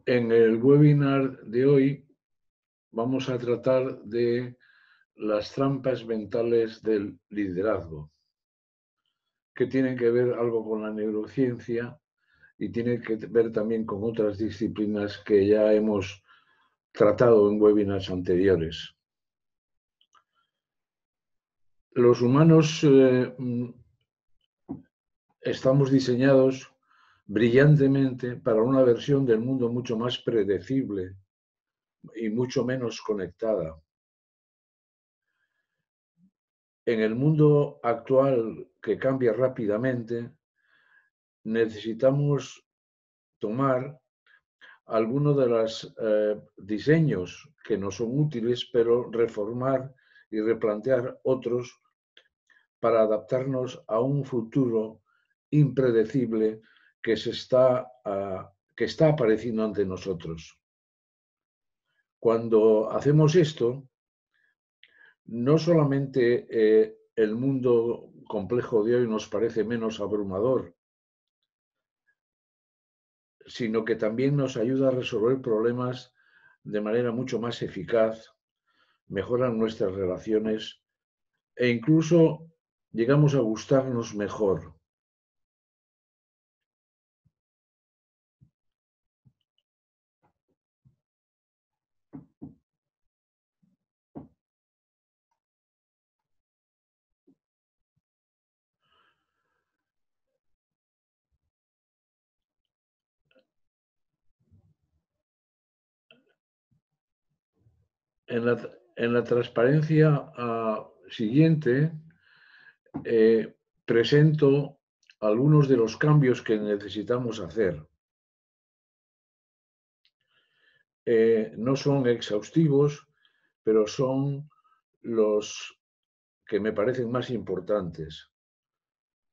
En el webinar de hoy vamos a tratar de las trampas mentales del liderazgo, que tienen que ver algo con la neurociencia y tienen que ver también con otras disciplinas que ya hemos tratado en webinars anteriores. Los humanos estamos diseñados brillantemente para una versión del mundo mucho más predecible y mucho menos conectada. En el mundo actual, que cambia rápidamente, necesitamos tomar algunos de los diseños que nos son útiles, pero reformar y replantear otros para adaptarnos a un futuro impredecible que está apareciendo ante nosotros. Cuando hacemos esto, no solamente el mundo complejo de hoy nos parece menos abrumador, sino que también nos ayuda a resolver problemas de manera mucho más eficaz, mejoran nuestras relaciones e incluso llegamos a gustarnos mejor. En la transparencia siguiente presento algunos de los cambios que necesitamos hacer. No son exhaustivos, pero son los que me parecen más importantes.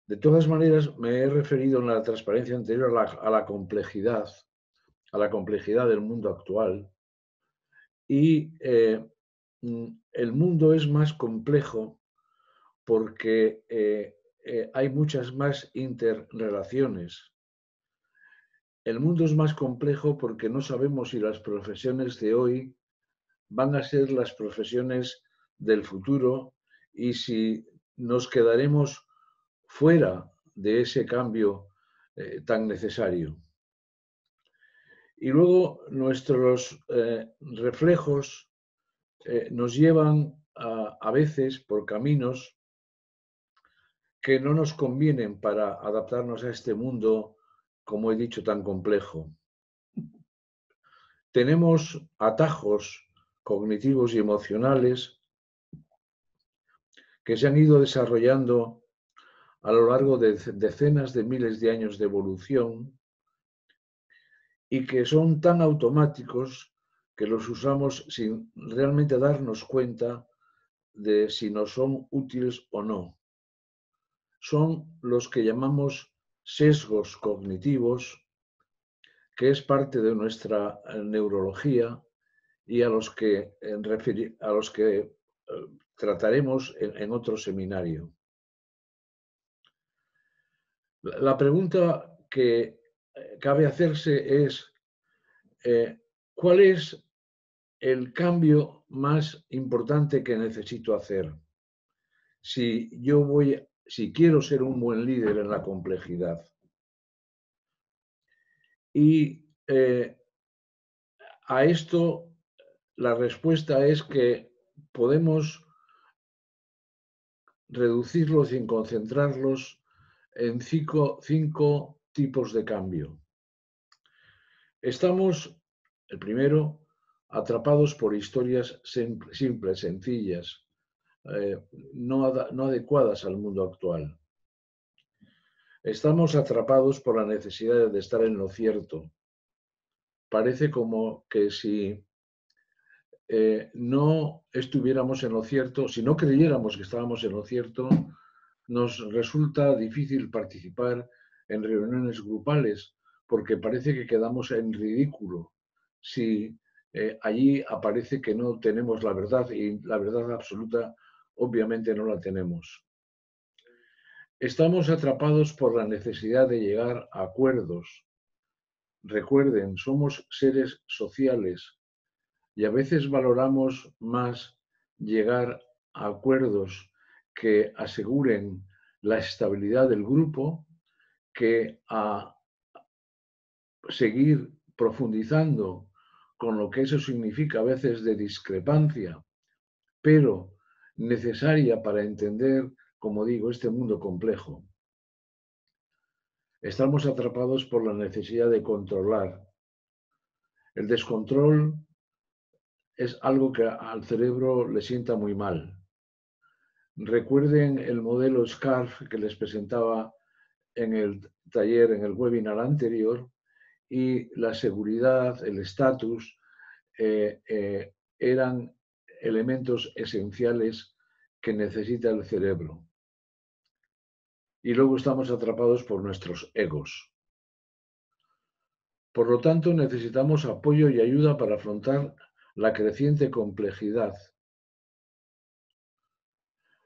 De todas maneras, me he referido en la transparencia anterior a la complejidad del mundo actual. Y el mundo es más complejo porque hay muchas más interrelaciones. El mundo es más complejo porque no sabemos si las profesiones de hoy van a ser las profesiones del futuro y si nos quedaremos fuera de ese cambio tan necesario. Y luego nuestros reflejos nos llevan a veces por caminos que no nos convienen para adaptarnos a este mundo, como he dicho, tan complejo. Tenemos atajos cognitivos y emocionales que se han ido desarrollando a lo largo de decenas de miles de años de evolución y que son tan automáticos que los usamos sin realmente darnos cuenta de si nos son útiles o no. Son los que llamamos sesgos cognitivos, que es parte de nuestra neurología y a los que trataremos en otro seminario. La pregunta que cabe hacerse es, ¿cuál es el cambio más importante que necesito hacer si quiero ser un buen líder en la complejidad? Y a esto la respuesta es que podemos reducirlos y concentrarlos en cinco tipos de cambio. Estamos, el primero, atrapados por historias simples, sencillas, no adecuadas al mundo actual. Estamos atrapados por la necesidad de estar en lo cierto. Parece como que si no estuviéramos en lo cierto, si no creyéramos que estábamos en lo cierto, nos resulta difícil participar en reuniones grupales porque parece que quedamos en ridículo si allí aparece que no tenemos la verdad y la verdad absoluta obviamente no la tenemos. Estamos atrapados por la necesidad de llegar a acuerdos Recuerden, somos seres sociales y a veces valoramos más llegar a acuerdos que aseguren la estabilidad del grupo que a seguir profundizando con lo que eso significa a veces de discrepancia, pero necesaria para entender, como digo, este mundo complejo. Estamos atrapados por la necesidad de controlar. El descontrol es algo que al cerebro le sienta muy mal. Recuerden el modelo SCARF que les presentaba en el taller, en el webinar anterior, y la seguridad, el estatus, eran elementos esenciales que necesita el cerebro. Y luego estamos atrapados por nuestros egos. Por lo tanto, necesitamos apoyo y ayuda para afrontar la creciente complejidad.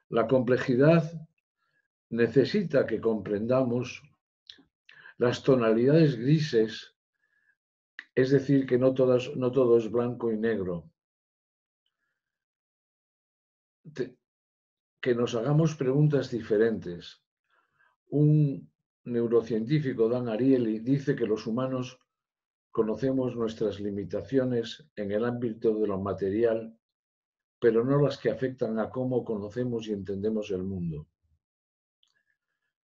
La complejidad necesita que comprendamos las tonalidades grises, es decir, que no todo es blanco y negro. Que nos hagamos preguntas diferentes. Un neurocientífico, Dan Ariely, dice que los humanos conocemos nuestras limitaciones en el ámbito de lo material, pero no las que afectan a cómo conocemos y entendemos el mundo.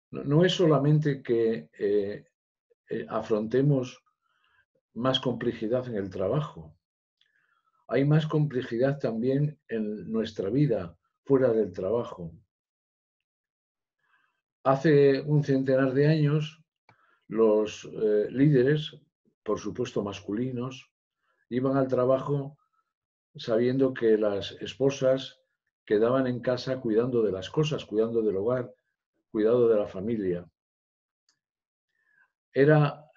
No es solamente que afrontemos más complejidad en el trabajo, hay más complejidad también en nuestra vida fuera del trabajo. Hace un centenar de años, los líderes, por supuesto masculinos, iban al trabajo sabiendo que las esposas quedaban en casa cuidando de las cosas, cuidando del hogar, cuidando de la familia. Era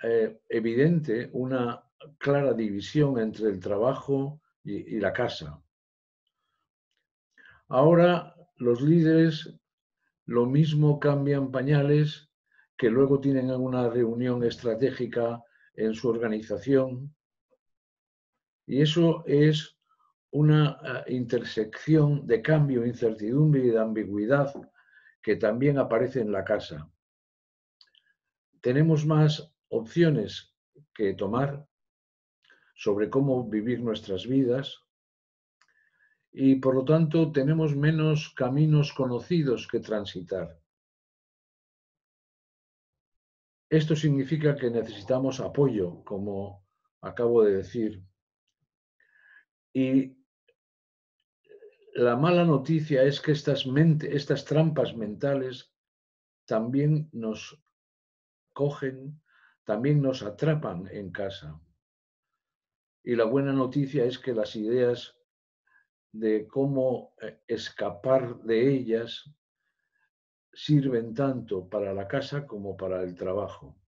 evidente una clara división entre el trabajo y la casa. Ahora los líderes lo mismo cambian pañales que luego tienen una reunión estratégica en su organización. Y eso es una intersección de cambio, incertidumbre y de ambigüedad que también aparece en la casa. Tenemos más opciones que tomar sobre cómo vivir nuestras vidas y por lo tanto tenemos menos caminos conocidos que transitar. Esto significa que necesitamos apoyo, como acabo de decir. Y la mala noticia es que estas trampas mentales también nos cogen, también nos atrapan en casa. Y la buena noticia es que las ideas de cómo escapar de ellas sirven tanto para la casa como para el trabajo.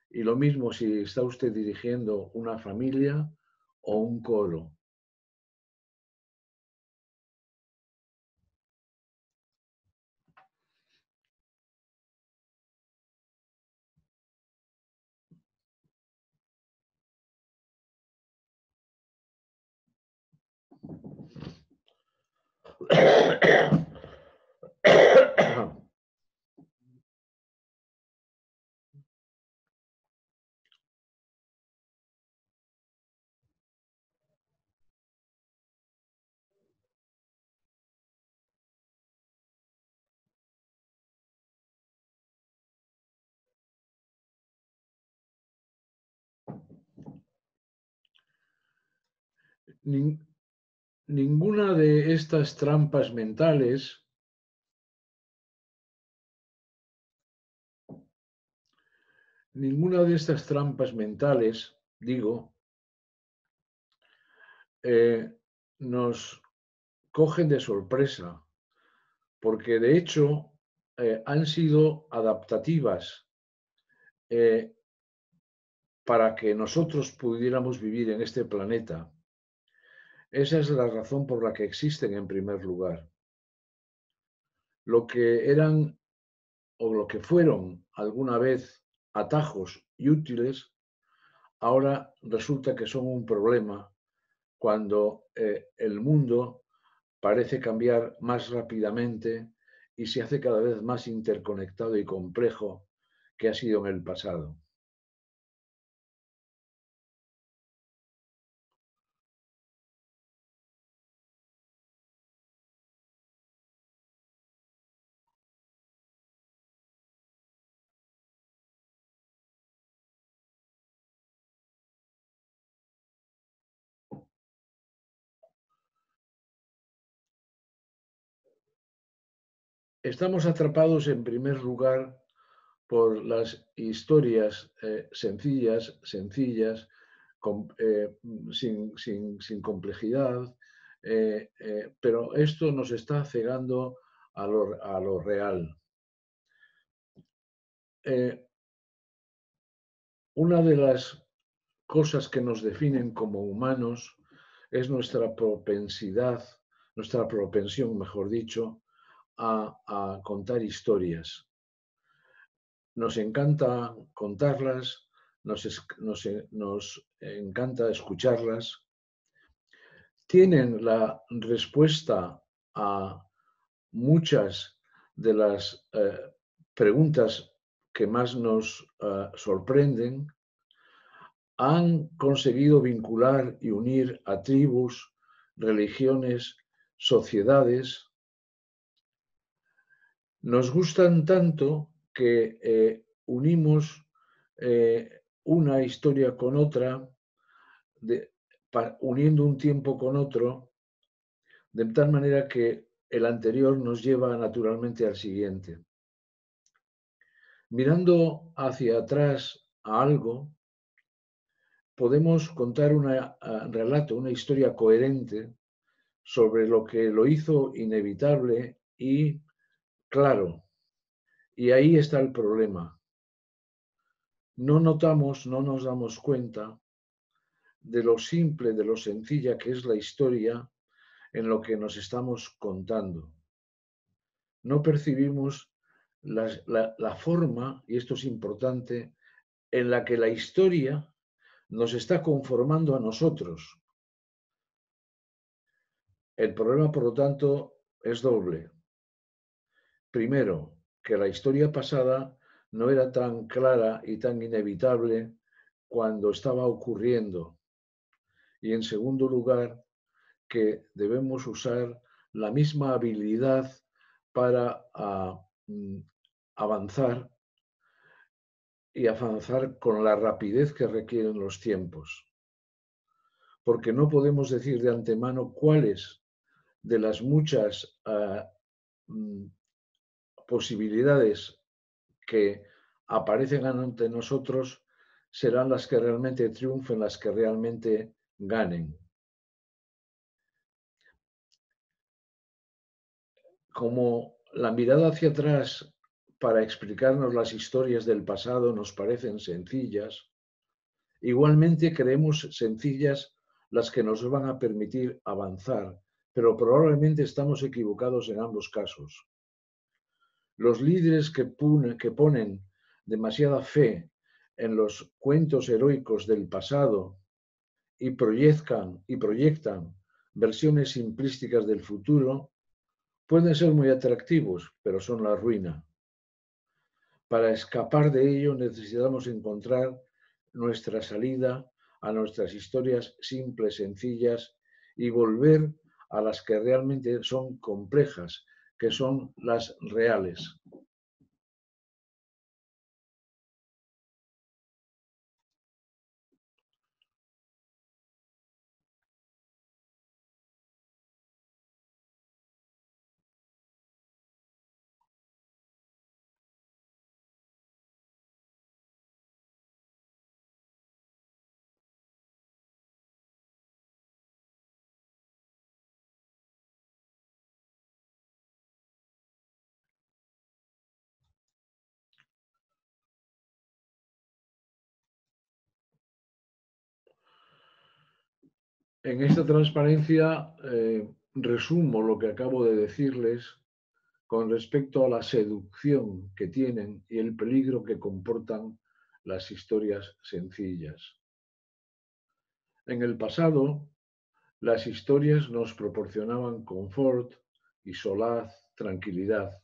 Y lo mismo si está usted dirigiendo una familia o un coro. Ninguna de estas trampas mentales digo, nos cogen de sorpresa, porque de hecho han sido adaptativas para que nosotros pudiéramos vivir en este planeta. Esa es la razón por la que existen en primer lugar. Lo que eran o lo que fueron alguna vez atajos y útiles, ahora resulta que son un problema cuando el mundo parece cambiar más rápidamente y se hace cada vez más interconectado y complejo que ha sido en el pasado. Estamos atrapados en primer lugar por las historias sencillas, sin complejidad, pero esto nos está cegando a lo real. Eh, una de las cosas que nos definen como humanos es nuestra propensión, mejor dicho, a contar historias. Nos encanta contarlas, nos encanta escucharlas. Tienen la respuesta a muchas de las preguntas que más nos sorprenden. Han conseguido vincular y unir a tribus, religiones, sociedades. Nos gustan tanto que unimos una historia con otra, uniendo un tiempo con otro, de tal manera que el anterior nos lleva naturalmente al siguiente. Mirando hacia atrás a algo, podemos contar un relato, una historia coherente sobre lo que lo hizo inevitable y claro. Y ahí está el problema. No notamos, no nos damos cuenta de lo simple, de lo sencilla que es la historia en lo que nos estamos contando. No percibimos la forma, y esto es importante, en la que la historia nos está conformando a nosotros. El problema, por lo tanto, es doble. Primero, que la historia pasada no era tan clara y tan inevitable cuando estaba ocurriendo. Y en segundo lugar, que debemos usar la misma habilidad para avanzar y avanzar con la rapidez que requieren los tiempos. Porque no podemos decir de antemano cuáles de las muchas posibilidades que aparecen ante nosotros serán las que realmente triunfen, las que realmente ganen. Como la mirada hacia atrás para explicarnos las historias del pasado nos parecen sencillas, igualmente creemos sencillas las que nos van a permitir avanzar, pero probablemente estamos equivocados en ambos casos. Los líderes que ponen demasiada fe en los cuentos heroicos del pasado y proyectan versiones simplísticas del futuro pueden ser muy atractivos, pero son la ruina. Para escapar de ello necesitamos encontrar nuestra salida a nuestras historias simples, sencillas y volver a las que realmente son complejas, que son las reales. En esta transparencia resumo lo que acabo de decirles con respecto a la seducción que tienen y el peligro que comportan las historias sencillas. En el pasado, las historias nos proporcionaban confort y solaz, tranquilidad.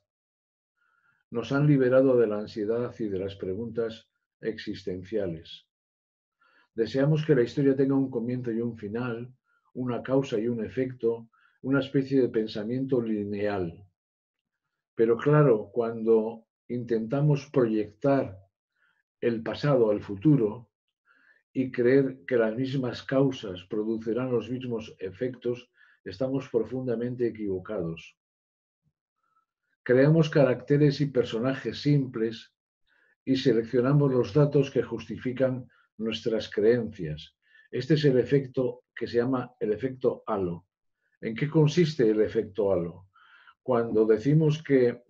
Nos han liberado de la ansiedad y de las preguntas existenciales. Deseamos que la historia tenga un comienzo y un final, una causa y un efecto, una especie de pensamiento lineal. Pero claro, cuando intentamos proyectar el pasado al futuro y creer que las mismas causas producirán los mismos efectos, estamos profundamente equivocados. Creamos caracteres y personajes simples y seleccionamos los datos que justifican nuestras creencias. Este es el efecto que se llama el efecto halo. ¿En qué consiste el efecto halo? Cuando decimos que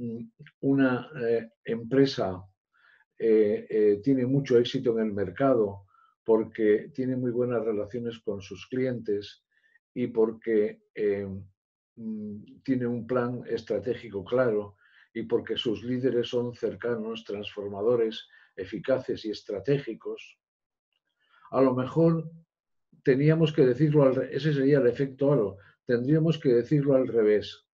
una empresa tiene mucho éxito en el mercado porque tiene muy buenas relaciones con sus clientes y porque tiene un plan estratégico claro y porque sus líderes son cercanos, transformadores, eficaces y estratégicos, a lo mejor teníamos que decirlo, ese sería el efecto halo, tendríamos que decirlo al revés,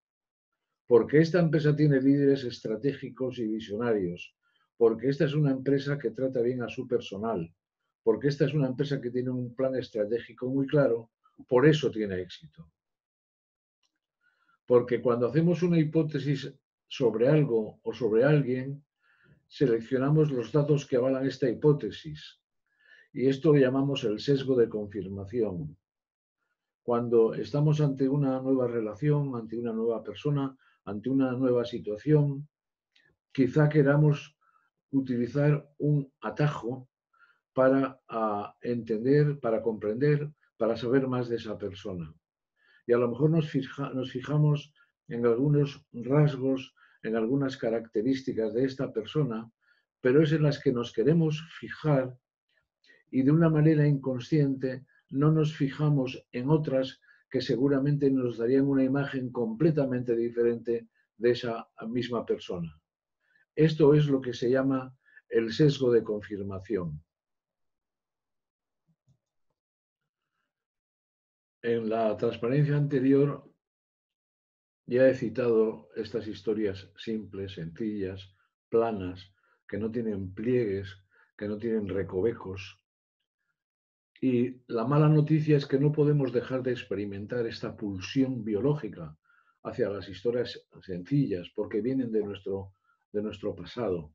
porque esta empresa tiene líderes estratégicos y visionarios, porque esta es una empresa que trata bien a su personal, porque esta es una empresa que tiene un plan estratégico muy claro, por eso tiene éxito. Porque cuando hacemos una hipótesis sobre algo o sobre alguien, seleccionamos los datos que avalan esta hipótesis. Y esto lo llamamos el sesgo de confirmación. Cuando estamos ante una nueva relación, ante una nueva persona, ante una nueva situación, quizá queramos utilizar un atajo para entender, para comprender, para saber más de esa persona. Y a lo mejor nos fijamos en algunos rasgos, en algunas características de esta persona, pero es en las que nos queremos fijar y de una manera inconsciente no nos fijamos en otras que seguramente nos darían una imagen completamente diferente de esa misma persona. Esto es lo que se llama el sesgo de confirmación. En la transparencia anterior ya he citado estas historias simples, sencillas, planas, que no tienen pliegues, que no tienen recovecos. Y la mala noticia es que no podemos dejar de experimentar esta pulsión biológica hacia las historias sencillas, porque vienen de nuestro pasado.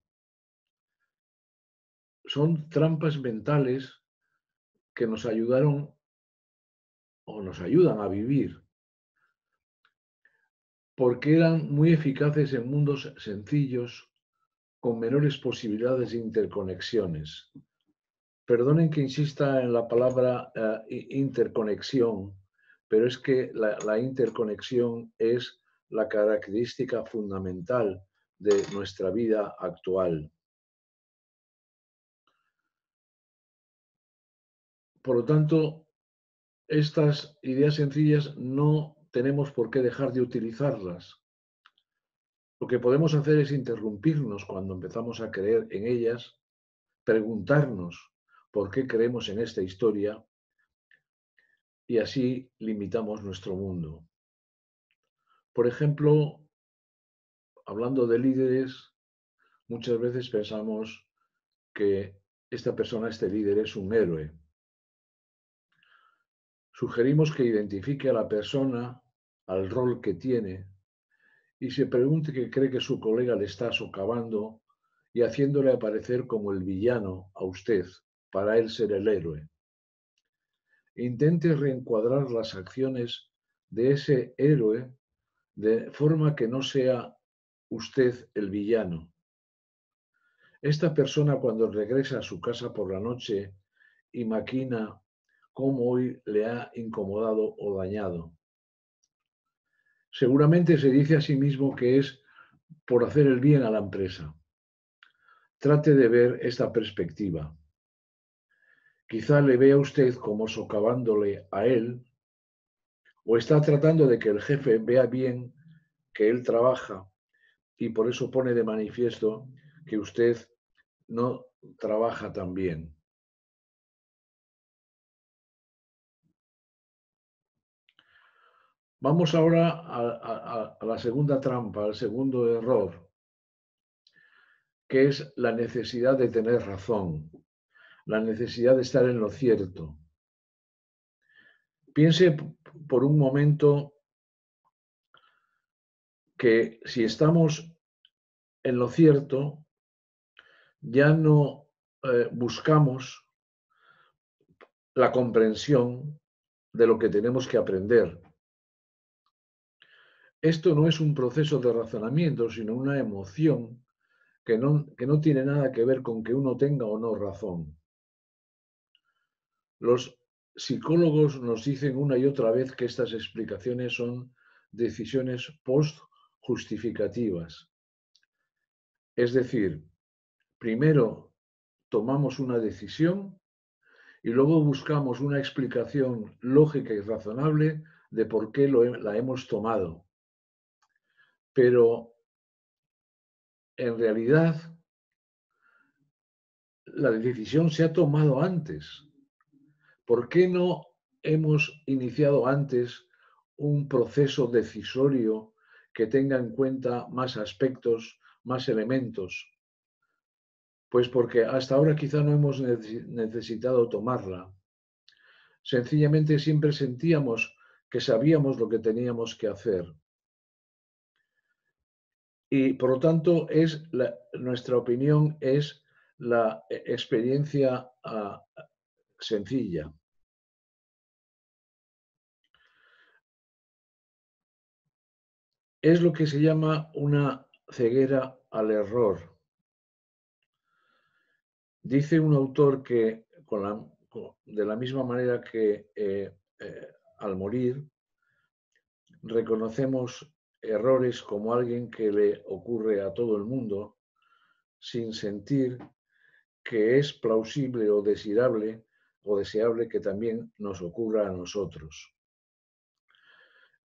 Son trampas mentales que nos ayudaron o nos ayudan a vivir, porque eran muy eficaces en mundos sencillos con menores posibilidades de interconexiones. Perdonen que insista en la palabra interconexión, pero es que la interconexión es la característica fundamental de nuestra vida actual. Por lo tanto, estas ideas sencillas no tenemos por qué dejar de utilizarlas. Lo que podemos hacer es interrumpirnos cuando empezamos a creer en ellas, preguntarnos por qué creemos en esta historia y así limitamos nuestro mundo. Por ejemplo, hablando de líderes, muchas veces pensamos que esta persona, este líder, es un héroe. Sugerimos que identifique a la persona, al rol que tiene, y se pregunte qué cree que su colega le está socavando y haciéndole aparecer como el villano a usted, para él ser el héroe. Intente reencuadrar las acciones de ese héroe de forma que no sea usted el villano. Esta persona cuando regresa a su casa por la noche y maquina cómo hoy le ha incomodado o dañado. Seguramente se dice a sí mismo que es por hacer el bien a la empresa. Trate de ver esta perspectiva. Quizá le vea usted como socavándole a él o está tratando de que el jefe vea bien que él trabaja y por eso pone de manifiesto que usted no trabaja tan bien. Vamos ahora a la segunda trampa, al segundo error, que es la necesidad de tener razón, la necesidad de estar en lo cierto. Piense por un momento que si estamos en lo cierto, ya no buscamos la comprensión de lo que tenemos que aprender. Esto no es un proceso de razonamiento, sino una emoción que no tiene nada que ver con que uno tenga o no razón. Los psicólogos nos dicen una y otra vez que estas explicaciones son decisiones post-justificativas. Es decir, primero tomamos una decisión y luego buscamos una explicación lógica y razonable de por qué la hemos tomado. Pero en realidad la decisión se ha tomado antes. ¿Por qué no hemos iniciado antes un proceso decisorio que tenga en cuenta más aspectos, más elementos? Pues porque hasta ahora quizá no hemos necesitado tomarla. Sencillamente siempre sentíamos que sabíamos lo que teníamos que hacer. Y por lo tanto, nuestra opinión es la experiencia sencilla. Es lo que se llama una ceguera al error. Dice un autor que de la misma manera que al morir reconocemos errores como alguien que le ocurre a todo el mundo sin sentir que es plausible o deseable que también nos ocurra a nosotros.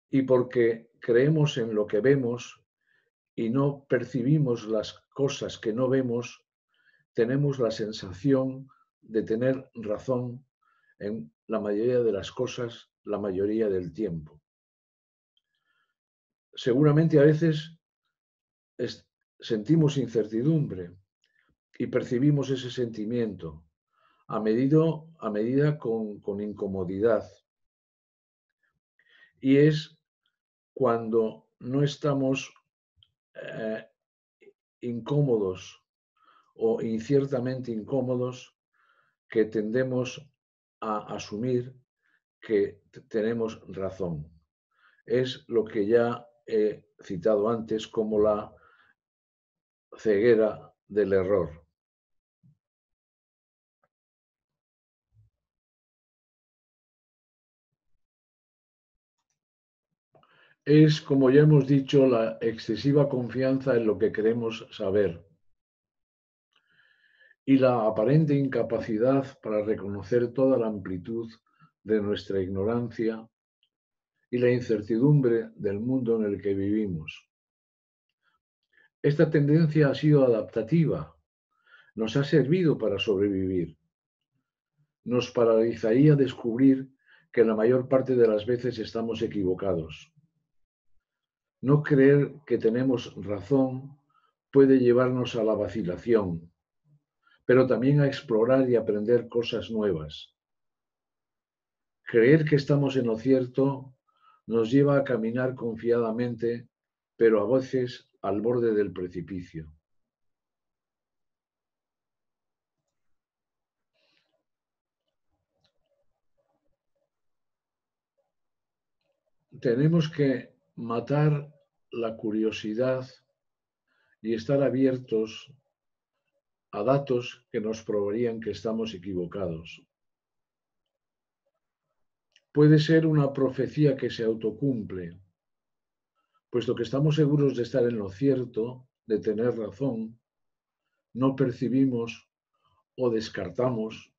Y porque creemos en lo que vemos y no percibimos las cosas que no vemos, tenemos la sensación de tener razón en la mayoría de las cosas, la mayoría del tiempo. Seguramente a veces sentimos incertidumbre y percibimos ese sentimiento a medida con incomodidad. Y es cuando no estamos incómodos o inciertamente incómodos que tendemos a asumir que tenemos razón. Es lo que ya he citado antes como la ceguera del error. Es, como ya hemos dicho, la excesiva confianza en lo que queremos saber y la aparente incapacidad para reconocer toda la amplitud de nuestra ignorancia y la incertidumbre del mundo en el que vivimos. Esta tendencia ha sido adaptativa, nos ha servido para sobrevivir. Nos paralizaría descubrir que la mayor parte de las veces estamos equivocados. No creer que tenemos razón puede llevarnos a la vacilación, pero también a explorar y aprender cosas nuevas. Creer que estamos en lo cierto nos lleva a caminar confiadamente, pero a veces al borde del precipicio. Tenemos que matar la curiosidad y estar abiertos a datos que nos probarían que estamos equivocados. Puede ser una profecía que se autocumple, puesto que estamos seguros de estar en lo cierto, de tener razón, no percibimos o descartamos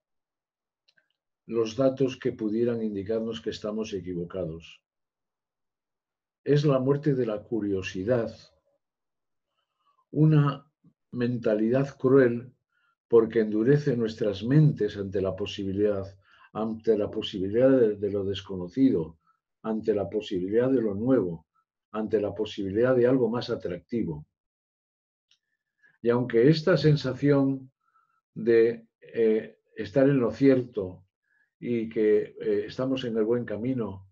los datos que pudieran indicarnos que estamos equivocados. Es la muerte de la curiosidad, una mentalidad cruel porque endurece nuestras mentes ante la posibilidad de lo desconocido, ante la posibilidad de lo nuevo, ante la posibilidad de algo más atractivo. Y aunque esta sensación de estar en lo cierto y que estamos en el buen camino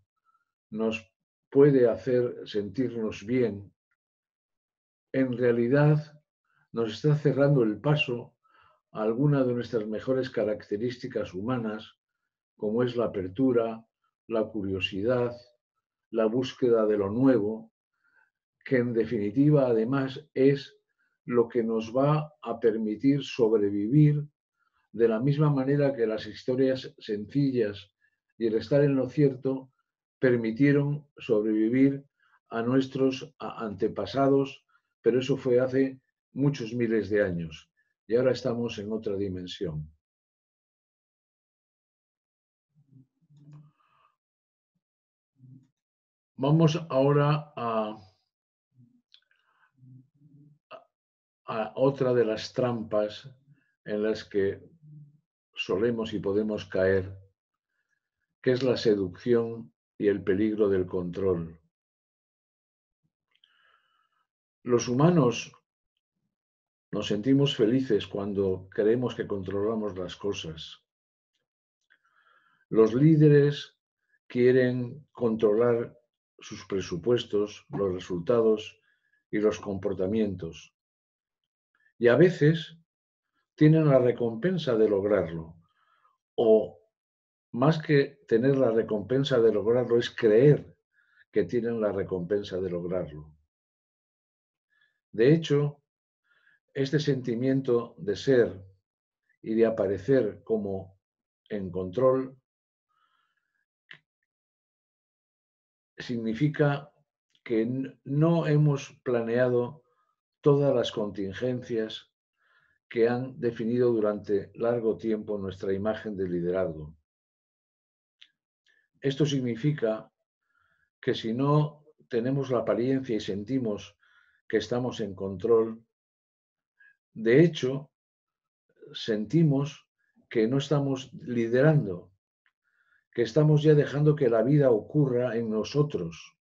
nos puede hacer sentirnos bien, en realidad nos está cerrando el paso a alguna de nuestras mejores características humanas, como es la apertura, la curiosidad, la búsqueda de lo nuevo, que en definitiva además es lo que nos va a permitir sobrevivir de la misma manera que las historias sencillas y el estar en lo cierto permitieron sobrevivir a nuestros antepasados, pero eso fue hace muchos miles de años y ahora estamos en otra dimensión. Vamos ahora a otra de las trampas en las que solemos y podemos caer, que es la seducción y el peligro del control. Los humanos nos sentimos felices cuando creemos que controlamos las cosas. Los líderes quieren controlar sus presupuestos, los resultados y los comportamientos. Y a veces tienen la recompensa de lograrlo. O más que tener la recompensa de lograrlo, es creer que tienen la recompensa de lograrlo. De hecho, este sentimiento de ser y de aparecer como en control significa que no hemos planeado todas las contingencias que han definido durante largo tiempo nuestra imagen de liderazgo. Esto significa que si no tenemos la apariencia y sentimos que estamos en control, de hecho, sentimos que no estamos liderando, que estamos ya dejando que la vida ocurra en nosotros.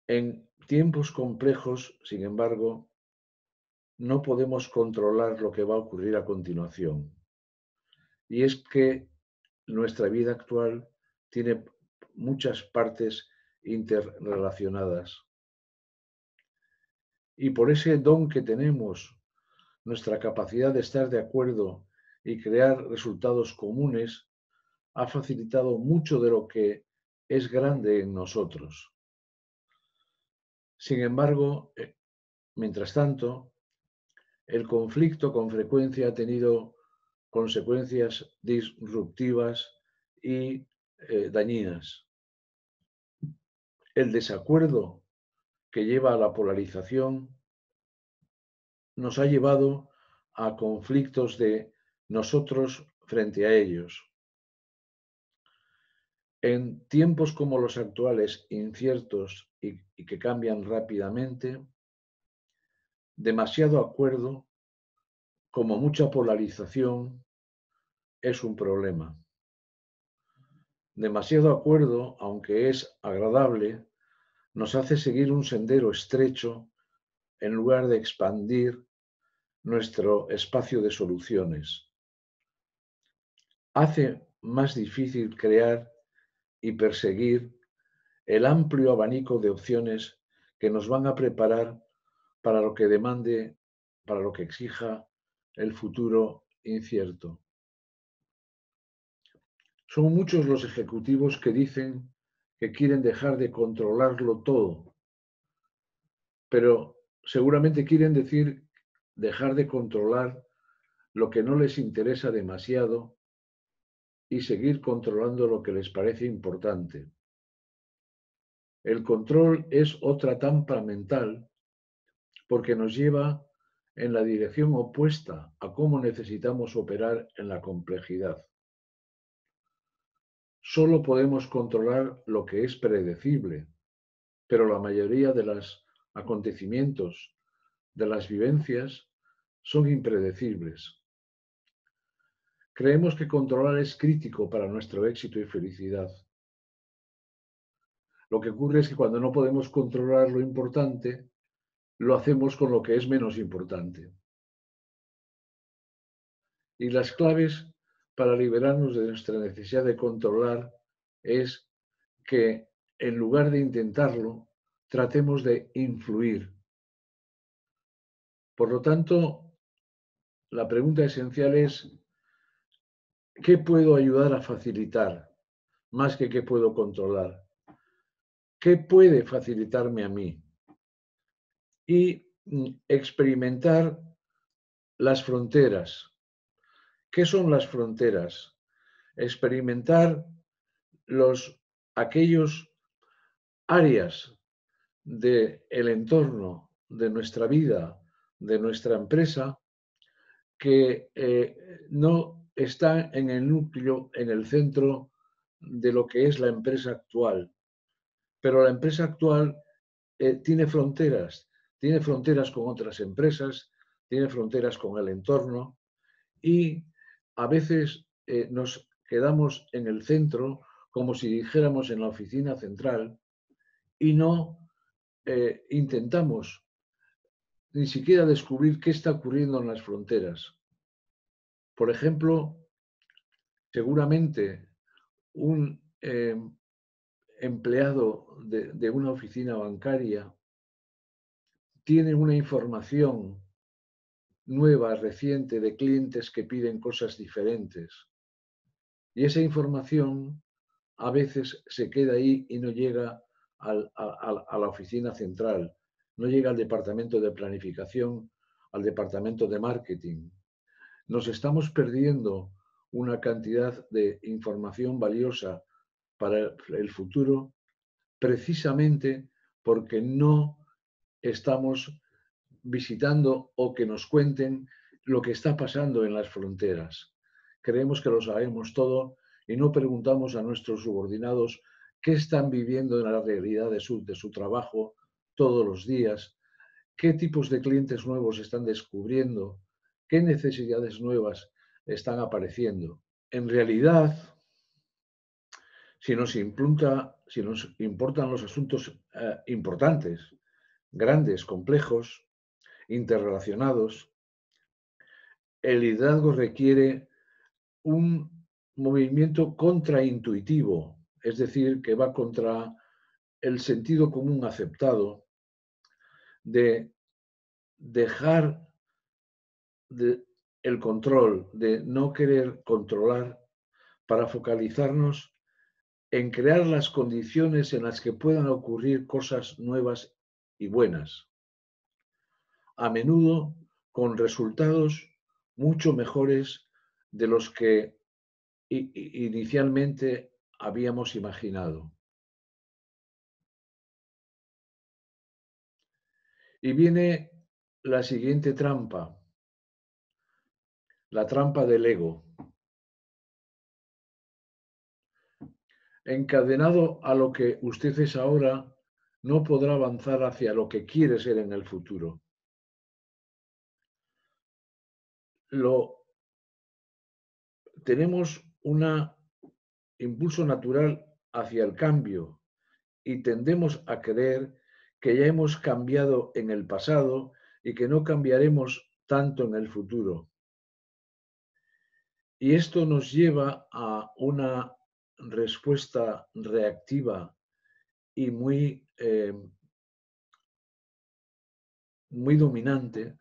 En tiempos complejos, sin embargo, no podemos controlar lo que va a ocurrir a continuación. Y es que nuestra vida actual tiene muchas partes interrelacionadas. Y por ese don que tenemos, nuestra capacidad de estar de acuerdo y crear resultados comunes, ha facilitado mucho de lo que es grande en nosotros. Sin embargo, mientras tanto, el conflicto con frecuencia ha tenido consecuencias disruptivas y dañinas. El desacuerdo que lleva a la polarización nos ha llevado a conflictos de nosotros frente a ellos. En tiempos como los actuales, inciertos y que cambian rápidamente, demasiado acuerdo, como mucha polarización, es un problema. Demasiado acuerdo, aunque es agradable, nos hace seguir un sendero estrecho en lugar de expandir nuestro espacio de soluciones. Hace más difícil crear y perseguir el amplio abanico de opciones que nos van a preparar para lo que demande, para lo que exija el futuro incierto. Son muchos los ejecutivos que dicen que quieren dejar de controlarlo todo, pero seguramente quieren decir dejar de controlar lo que no les interesa demasiado y seguir controlando lo que les parece importante. El control es otra trampa mental porque nos lleva en la dirección opuesta a cómo necesitamos operar en la complejidad. Solo podemos controlar lo que es predecible, pero la mayoría de los acontecimientos, de las vivencias, son impredecibles. Creemos que controlar es crítico para nuestro éxito y felicidad. Lo que ocurre es que cuando no podemos controlar lo importante, lo hacemos con lo que es menos importante. Y las claves para liberarnos de nuestra necesidad de controlar es que en lugar de intentarlo, tratemos de influir. Por lo tanto, la pregunta esencial es, ¿qué puedo ayudar a facilitar más que qué puedo controlar? ¿Qué puede facilitarme a mí? Y experimentar las fronteras. ¿Qué son las fronteras? Experimentar aquellos áreas del entorno, de nuestra vida, de nuestra empresa, que no están en el núcleo, en el centro de lo que es la empresa actual. Pero la empresa actual tiene fronteras con otras empresas, tiene fronteras con el entorno y a veces nos quedamos en el centro como si dijéramos en la oficina central y no intentamos ni siquiera descubrir qué está ocurriendo en las fronteras. Por ejemplo, seguramente un empleado de una oficina bancaria tiene una información nueva, reciente, de clientes que piden cosas diferentes. Y esa información a veces se queda ahí y no llega a la oficina central, no llega al departamento de planificación, al departamento de marketing. Nos estamos perdiendo una cantidad de información valiosa para el futuro precisamente porque no estamos visitando o que nos cuenten lo que está pasando en las fronteras. Creemos que lo sabemos todo y no preguntamos a nuestros subordinados qué están viviendo en la realidad de su trabajo todos los días, qué tipos de clientes nuevos están descubriendo, qué necesidades nuevas están apareciendo. En realidad, si nos importan los asuntos importantes, grandes, complejos, interrelacionados, el liderazgo requiere un movimiento contraintuitivo, es decir, que va contra el sentido común aceptado de dejar el control, de no querer controlar para focalizarnos en crear las condiciones en las que puedan ocurrir cosas nuevas y buenas, a menudo con resultados mucho mejores de los que inicialmente habíamos imaginado. Y viene la siguiente trampa, la trampa del ego. Encadenado a lo que usted es ahora, no podrá avanzar hacia lo que quiere ser en el futuro. Tenemos un impulso natural hacia el cambio y tendemos a creer que ya hemos cambiado en el pasado y que no cambiaremos tanto en el futuro. Y esto nos lleva a una respuesta reactiva y muy dominante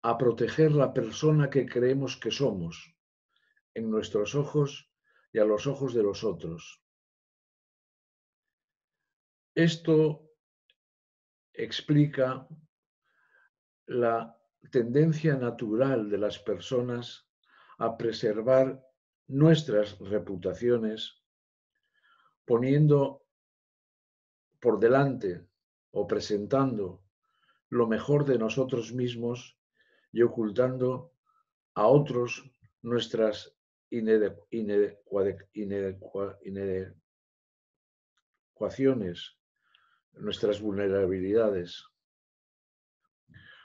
a proteger la persona que creemos que somos en nuestros ojos y a los ojos de los otros. Esto explica la tendencia natural de las personas a preservar nuestras reputaciones, poniendo por delante o presentando lo mejor de nosotros mismos y ocultando a otros nuestras inadecuaciones, nuestras vulnerabilidades.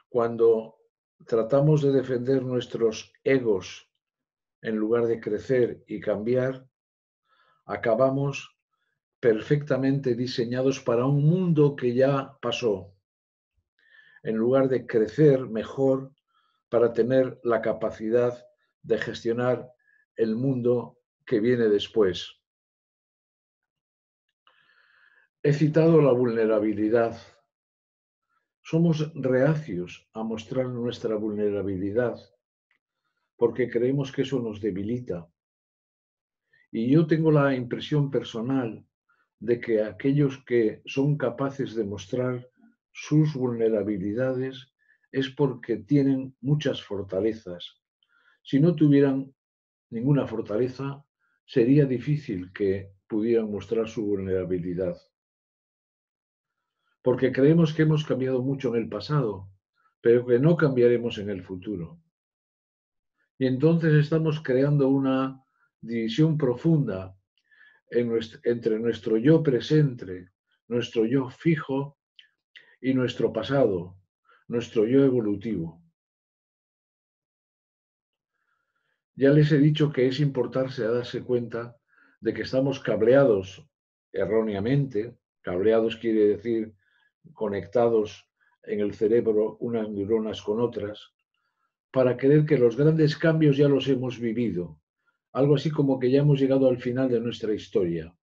Cuando tratamos de defender nuestros egos en lugar de crecer y cambiar, acabamos perfectamente diseñados para un mundo que ya pasó, en lugar de crecer mejor para tener la capacidad de gestionar el mundo que viene después. He citado la vulnerabilidad. Somos reacios a mostrar nuestra vulnerabilidad porque creemos que eso nos debilita. Y yo tengo la impresión personal de que aquellos que son capaces de mostrar sus vulnerabilidades es porque tienen muchas fortalezas. Si no tuvieran ninguna fortaleza, sería difícil que pudieran mostrar su vulnerabilidad. Porque creemos que hemos cambiado mucho en el pasado, pero que no cambiaremos en el futuro. Y entonces estamos creando una división profunda entre nuestro yo presente, nuestro yo fijo y nuestro pasado, nuestro yo evolutivo. Ya les he dicho que es importante darse cuenta de que estamos cableados erróneamente. Cableados quiere decir conectados en el cerebro unas neuronas con otras, para creer que los grandes cambios ya los hemos vivido. Algo así como que ya hemos llegado al final de nuestra historia.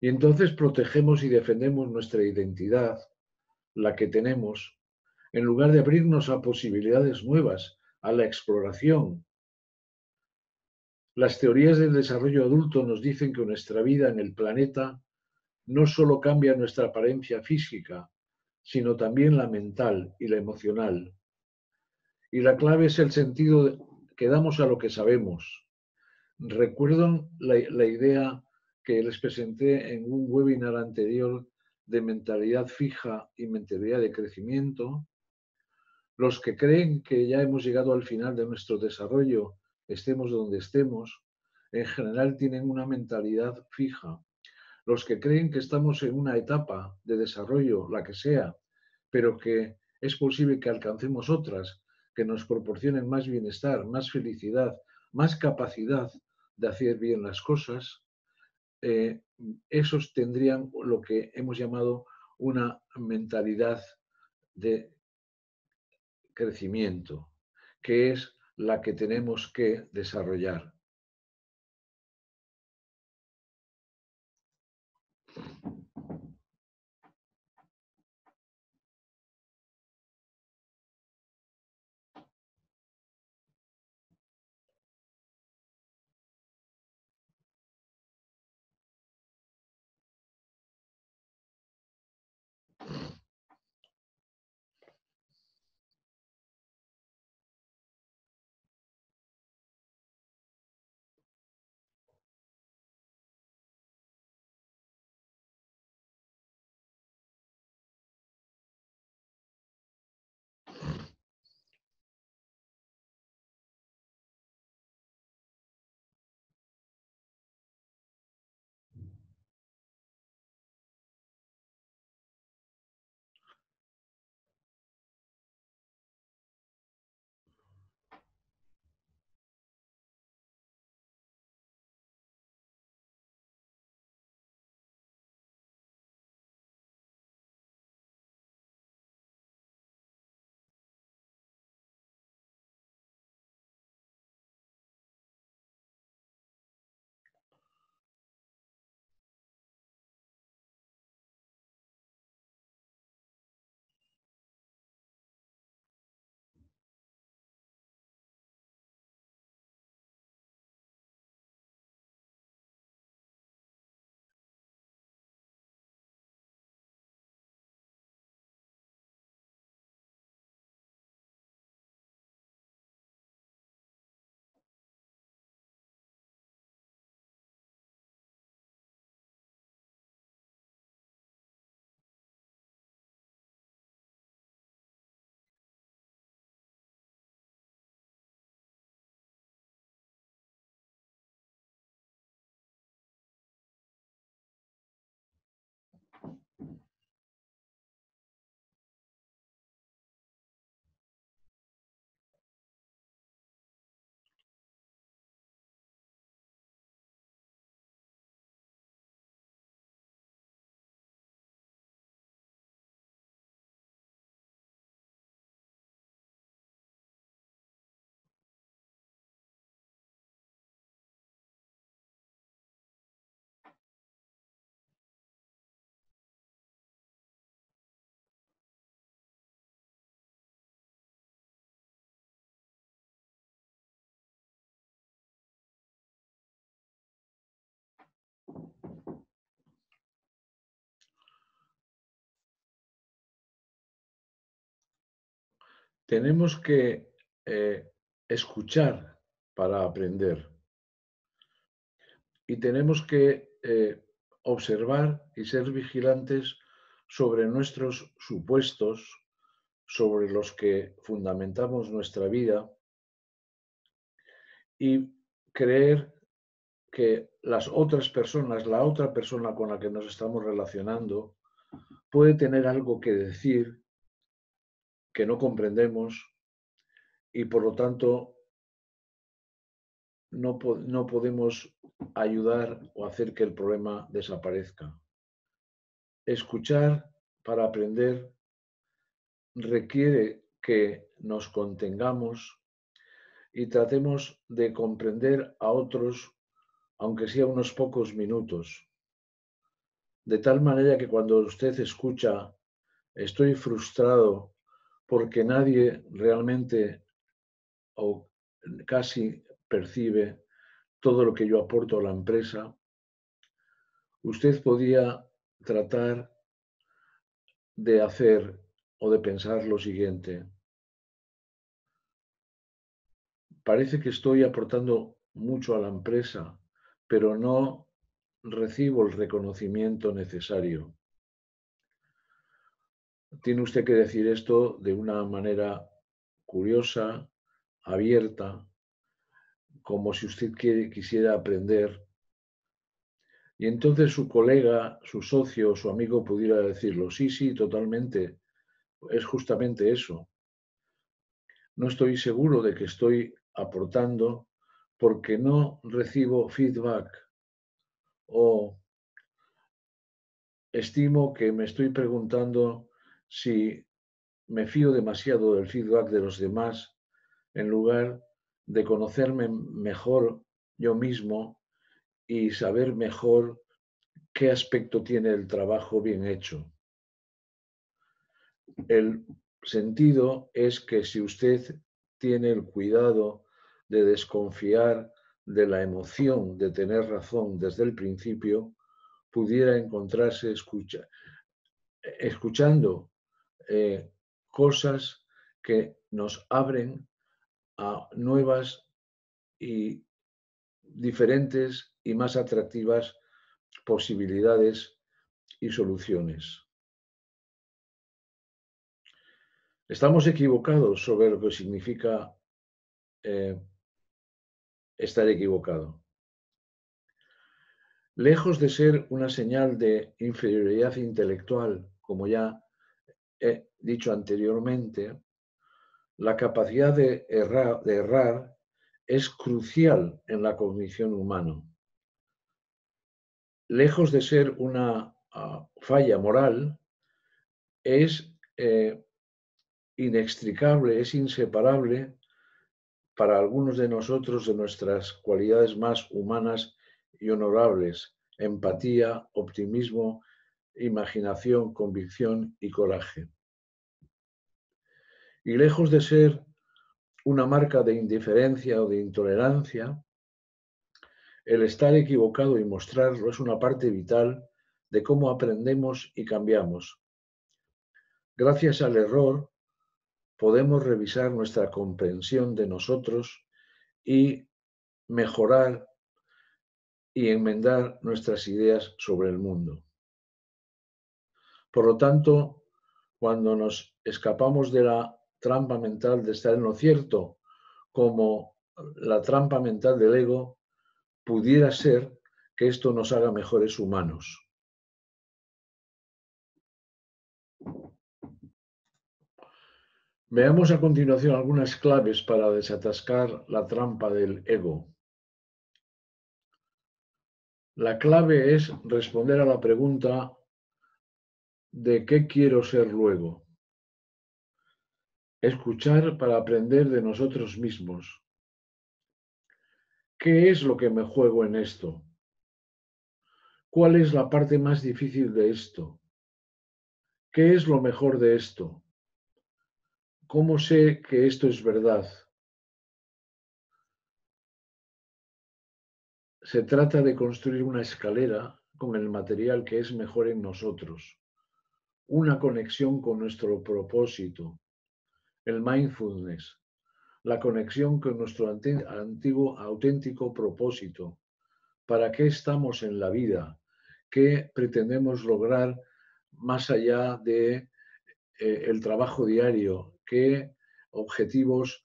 Y entonces protegemos y defendemos nuestra identidad, la que tenemos, en lugar de abrirnos a posibilidades nuevas, a la exploración. Las teorías del desarrollo adulto nos dicen que nuestra vida en el planeta no solo cambia nuestra apariencia física, sino también la mental y la emocional. Y la clave es el sentido que damos a lo que sabemos. ¿Recuerdan la idea que les presenté en un webinar anterior de mentalidad fija y mentalidad de crecimiento? Los que creen que ya hemos llegado al final de nuestro desarrollo, estemos donde estemos, en general tienen una mentalidad fija. Los que creen que estamos en una etapa de desarrollo, la que sea, pero que es posible que alcancemos otras que nos proporcionen más bienestar, más felicidad, más capacidad de hacer bien las cosas, eh, esos tendrían lo que hemos llamado una mentalidad de crecimiento, que es la que tenemos que desarrollar. Tenemos que escuchar para aprender y tenemos que observar y ser vigilantes sobre nuestros supuestos, sobre los que fundamentamos nuestra vida y creer que las otras personas, la otra persona con la que nos estamos relacionando, puede tener algo que decir que no comprendemos y por lo tanto no podemos ayudar o hacer que el problema desaparezca. Escuchar para aprender requiere que nos contengamos y tratemos de comprender a otros, aunque sea unos pocos minutos. De tal manera que cuando usted escucha, estoy frustrado porque nadie realmente o casi percibe todo lo que yo aporto a la empresa, usted podía tratar de hacer o de pensar lo siguiente. Parece que estoy aportando mucho a la empresa, pero no recibo el reconocimiento necesario. Tiene usted que decir esto de una manera curiosa, abierta, como si usted quisiera aprender. Y entonces su colega, su socio, su amigo pudiera decirlo, sí, sí, totalmente, es justamente eso. No estoy seguro de que estoy aportando porque no recibo feedback o estimo que me estoy preguntando si me fío demasiado del feedback de los demás en lugar de conocerme mejor yo mismo y saber mejor qué aspecto tiene el trabajo bien hecho. El sentido es que si usted tiene el cuidado de desconfiar de la emoción de tener razón desde el principio, pudiera encontrarse escuchando cosas que nos abren a nuevas y diferentes y más atractivas posibilidades y soluciones. Estamos equivocados sobre lo que significa estar equivocado. Lejos de ser una señal de inferioridad intelectual, como ya he dicho anteriormente, la capacidad de errar es crucial en la cognición humana. Lejos de ser una falla moral, es inextricable, es inseparable para algunos de nosotros de nuestras cualidades más humanas y honorables: empatía, optimismo, imaginación, convicción y coraje. Y lejos de ser una marca de indiferencia o de intolerancia, el estar equivocado y mostrarlo es una parte vital de cómo aprendemos y cambiamos. Gracias al error podemos revisar nuestra comprensión de nosotros y mejorar y enmendar nuestras ideas sobre el mundo. Por lo tanto, cuando nos escapamos de la trampa mental de estar en lo cierto, como la trampa mental del ego, pudiera ser que esto nos haga mejores humanos. Veamos a continuación algunas claves para desatascar la trampa del ego. La clave es responder a la pregunta ¿de qué quiero ser luego? Escuchar para aprender de nosotros mismos. ¿Qué es lo que me juego en esto? ¿Cuál es la parte más difícil de esto? ¿Qué es lo mejor de esto? ¿Cómo sé que esto es verdad? Se trata de construir una escalera con el material que es mejor en nosotros, una conexión con nuestro propósito, el mindfulness, la conexión con nuestro antiguo auténtico propósito. ¿Para qué estamos en la vida? ¿Qué pretendemos lograr más allá de el trabajo diario? ¿Qué objetivos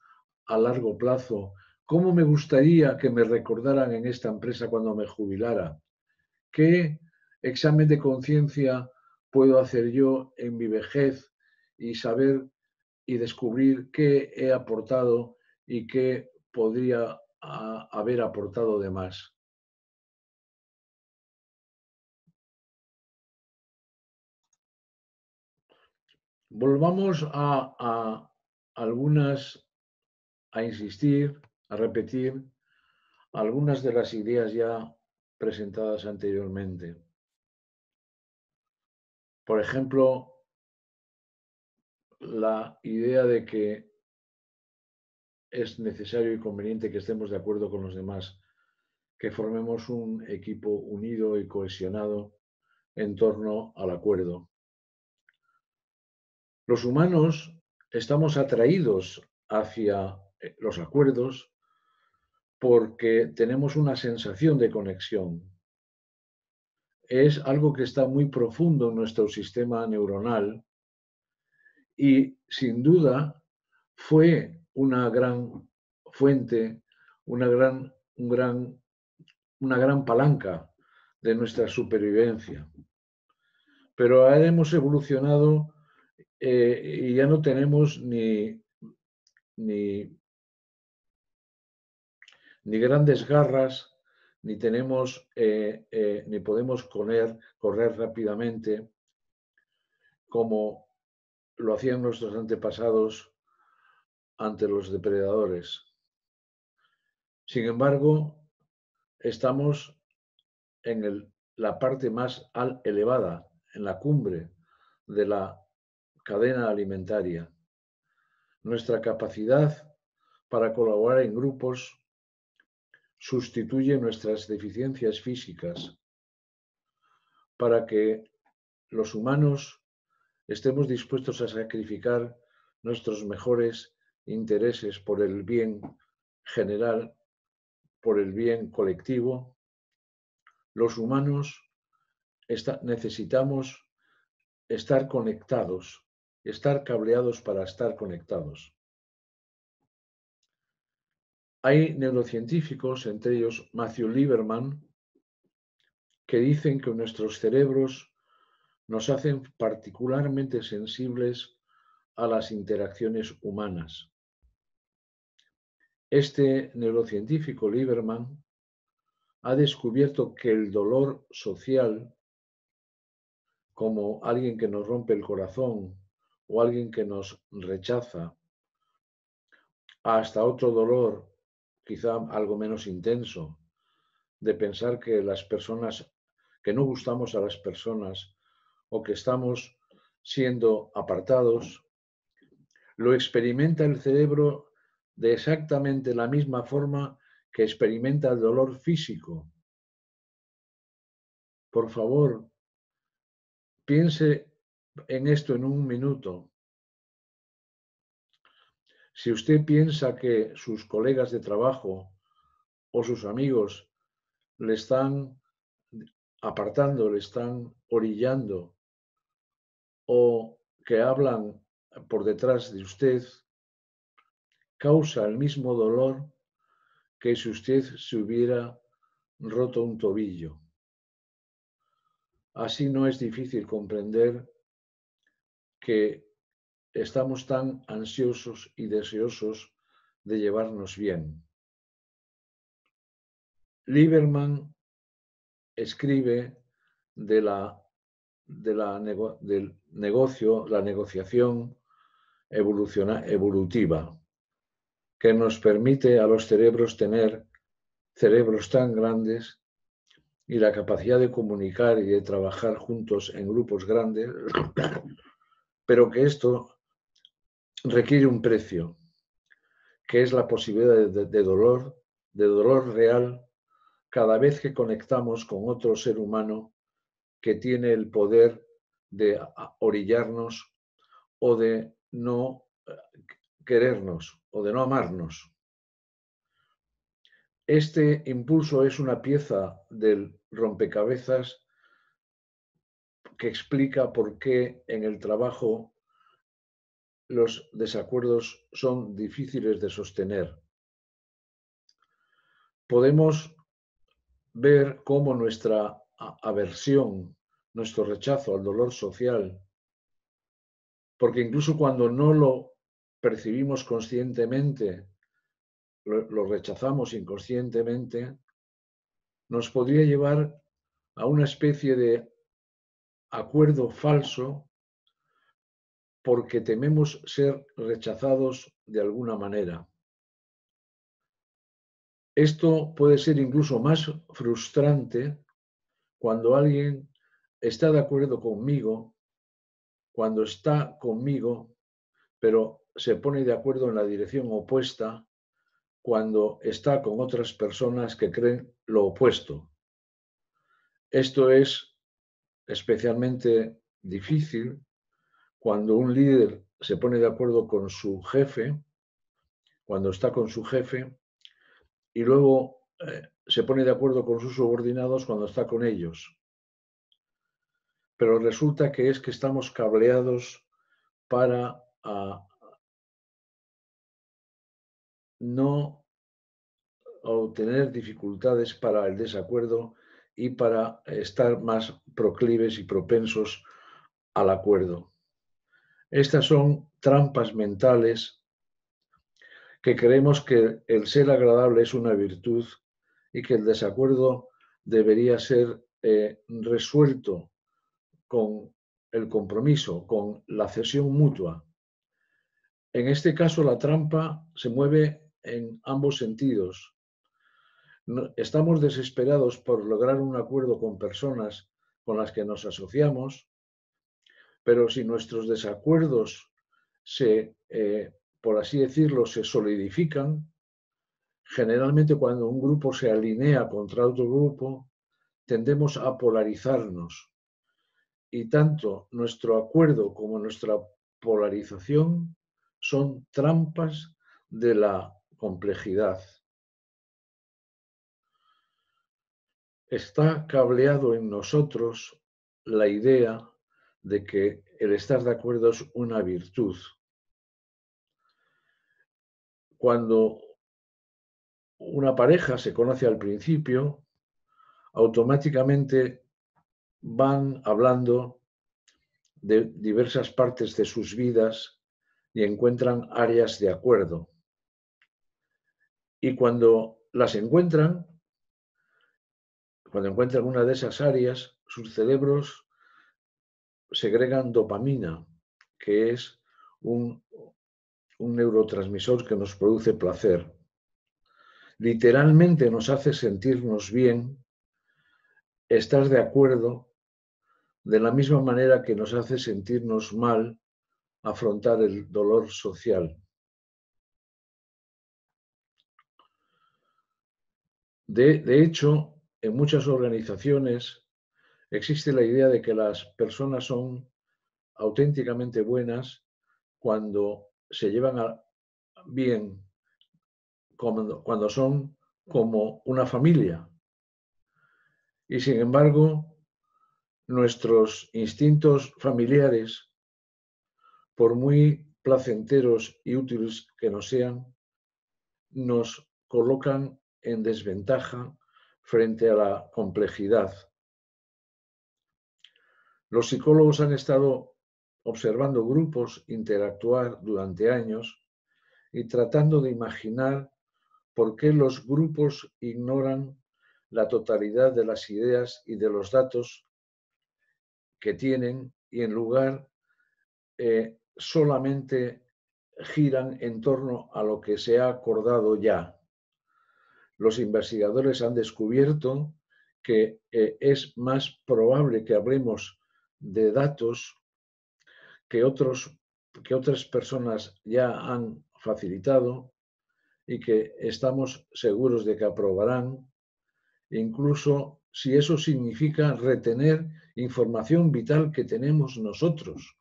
a largo plazo? ¿Cómo me gustaría que me recordaran en esta empresa cuando me jubilara? ¿Qué examen de conciencia puedo hacer yo en mi vejez y saber y descubrir qué he aportado y qué podría haber aportado de más? Volvamos a algunas, a insistir, a repetir algunas de las ideas ya presentadas anteriormente. Por ejemplo, la idea de que es necesario y conveniente que estemos de acuerdo con los demás, que formemos un equipo unido y cohesionado en torno al acuerdo. Los humanos estamos atraídos hacia los acuerdos porque tenemos una sensación de conexión. Es algo que está muy profundo en nuestro sistema neuronal y sin duda fue una gran fuente, una gran palanca de nuestra supervivencia. Pero ahora hemos evolucionado y ya no tenemos ni grandes garras, ni tenemos, ni podemos correr rápidamente como lo hacían nuestros antepasados ante los depredadores. Sin embargo, estamos en la parte más elevada, en la cumbre de la cadena alimentaria. Nuestra capacidad para colaborar en grupos sustituye nuestras deficiencias físicas para que los humanos estemos dispuestos a sacrificar nuestros mejores intereses por el bien general, por el bien colectivo. Los humanos necesitamos estar conectados, estar cableados para estar conectados. Hay neurocientíficos, entre ellos Matthew Lieberman, que dicen que nuestros cerebros nos hacen particularmente sensibles a las interacciones humanas. Este neurocientífico Lieberman ha descubierto que el dolor social, como alguien que nos rompe el corazón o alguien que nos rechaza, hasta otro dolor, quizá algo menos intenso, de pensar que que no gustamos a las personas o que estamos siendo apartados, lo experimenta el cerebro de exactamente la misma forma que experimenta el dolor físico. Por favor, piense en esto en un minuto. Si usted piensa que sus colegas de trabajo o sus amigos le están apartando, le están orillando o que hablan por detrás de usted, causa el mismo dolor que si usted se hubiera roto un tobillo. Así no es difícil comprender que estamos tan ansiosos y deseosos de llevarnos bien. Lieberman escribe del negocio, la negociación evolutiva, que nos permite a los cerebros tener cerebros tan grandes y la capacidad de comunicar y de trabajar juntos en grupos grandes, pero que esto requiere un precio, que es la posibilidad de dolor real, cada vez que conectamos con otro ser humano que tiene el poder de orillarnos o de no querernos o de no amarnos. Este impulso es una pieza del rompecabezas que explica por qué en el trabajo los desacuerdos son difíciles de sostener. Podemos ver cómo nuestra aversión, nuestro rechazo al dolor social, porque incluso cuando no lo percibimos conscientemente, lo rechazamos inconscientemente, nos podría llevar a una especie de acuerdo falso porque tememos ser rechazados de alguna manera. Esto puede ser incluso más frustrante cuando alguien está de acuerdo conmigo, cuando está conmigo, pero se pone de acuerdo en la dirección opuesta cuando está con otras personas que creen lo opuesto. Esto es especialmente difícil cuando un líder se pone de acuerdo con su jefe, cuando está con su jefe, y luego se pone de acuerdo con sus subordinados cuando está con ellos. Pero resulta que es que estamos cableados para no tener dificultades para el desacuerdo y para estar más proclives y propensos al acuerdo. Estas son trampas mentales que creemos que el ser agradable es una virtud y que el desacuerdo debería ser resuelto con el compromiso, con la cesión mutua. En este caso, la trampa se mueve en ambos sentidos. Estamos desesperados por lograr un acuerdo con personas con las que nos asociamos, pero si nuestros desacuerdos por así decirlo, se solidifican, generalmente cuando un grupo se alinea contra otro grupo, tendemos a polarizarnos. Y tanto nuestro acuerdo como nuestra polarización son trampas de la complejidad. Está cableado en nosotros la idea de que el estar de acuerdo es una virtud. Cuando una pareja se conoce al principio, automáticamente van hablando de diversas partes de sus vidas y encuentran áreas de acuerdo. Y cuando encuentran una de esas áreas, sus cerebros segregan dopamina, que es un neurotransmisor que nos produce placer. Literalmente nos hace sentirnos bien estar de acuerdo de la misma manera que nos hace sentirnos mal afrontar el dolor social. De hecho, en muchas organizaciones existe la idea de que las personas son auténticamente buenas cuando se llevan bien, cuando son como una familia. Y sin embargo, nuestros instintos familiares, por muy placenteros y útiles que nos sean, nos colocan en desventaja frente a la complejidad. Los psicólogos han estado observando grupos interactuar durante años y tratando de imaginar por qué los grupos ignoran la totalidad de las ideas y de los datos que tienen y en lugar solamente giran en torno a lo que se ha acordado ya. Los investigadores han descubierto que es más probable que hablemos de datos que otras personas ya han facilitado y que estamos seguros de que aprobarán, incluso si eso significa retener información vital que tenemos nosotros.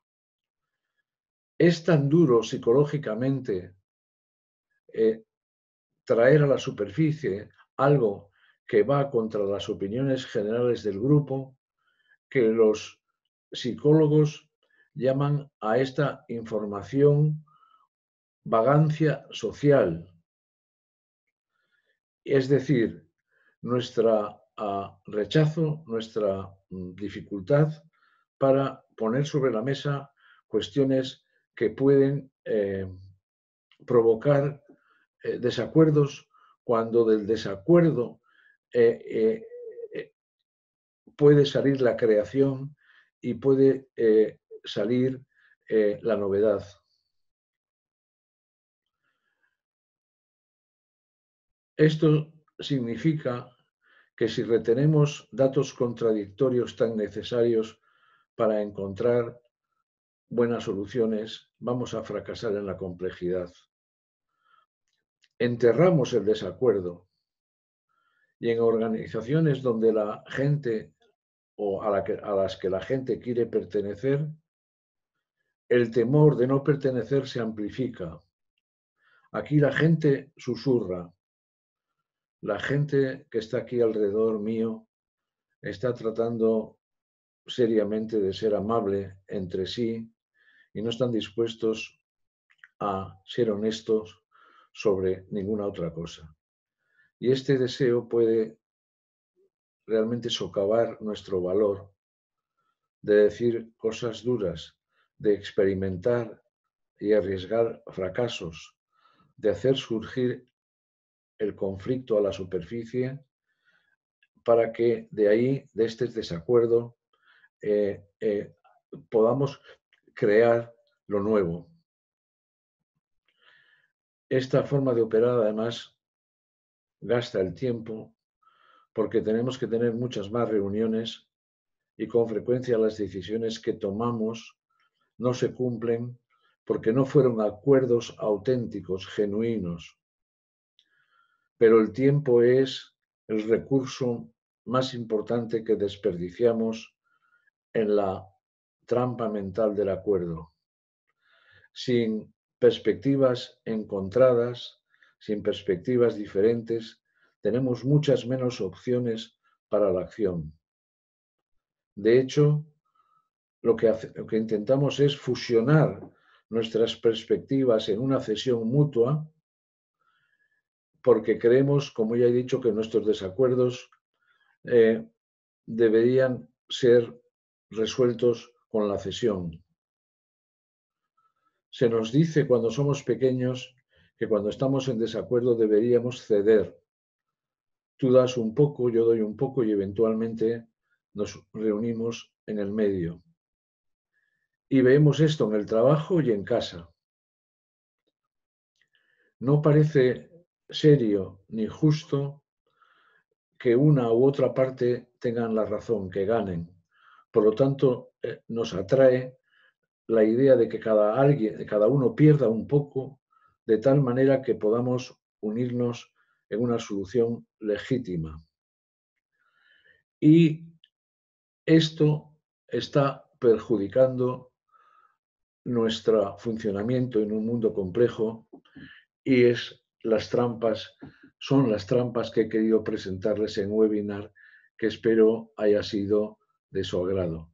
Es tan duro psicológicamente traer a la superficie algo que va contra las opiniones generales del grupo, que los psicólogos llaman a esta información vagancia social. Es decir, nuestro rechazo, nuestra dificultad para poner sobre la mesa cuestiones que pueden provocar desacuerdos, cuando del desacuerdo puede salir la creación y puede salir la novedad. Esto significa que si retenemos datos contradictorios tan necesarios para encontrar buenas soluciones, vamos a fracasar en la complejidad. Enterramos el desacuerdo, y en organizaciones donde la gente o a las que la gente quiere pertenecer, el temor de no pertenecer se amplifica. Aquí la gente susurra. La gente que está aquí alrededor mío está tratando seriamente de ser amable entre sí y no están dispuestos a ser honestos sobre ninguna otra cosa. Y este deseo puede realmente socavar nuestro valor de decir cosas duras, de experimentar y arriesgar fracasos, de hacer surgir el conflicto a la superficie para que de ahí, de este desacuerdo, podamos crear lo nuevo. Esta forma de operar, además, gasta el tiempo porque tenemos que tener muchas más reuniones y con frecuencia las decisiones que tomamos no se cumplen porque no fueron acuerdos auténticos, genuinos. Pero el tiempo es el recurso más importante que desperdiciamos en la trampa mental del acuerdo. Sin perspectivas encontradas, sin perspectivas diferentes, tenemos muchas menos opciones para la acción. De hecho, lo que intentamos es fusionar nuestras perspectivas en una cesión mutua, porque creemos, como ya he dicho, que nuestros desacuerdos deberían ser resueltos con la cesión. Se nos dice cuando somos pequeños que cuando estamos en desacuerdo deberíamos ceder. Tú das un poco, yo doy un poco y eventualmente nos reunimos en el medio. Y vemos esto en el trabajo y en casa. No parece serio ni justo que una u otra parte tengan la razón, que ganen. Por lo tanto, nos atrae la idea de que cada uno pierda un poco, de tal manera que podamos unirnos en una solución legítima. Y esto está perjudicando nuestro funcionamiento en un mundo complejo y son las trampas que he querido presentarles en webinar, que espero haya sido de su agrado.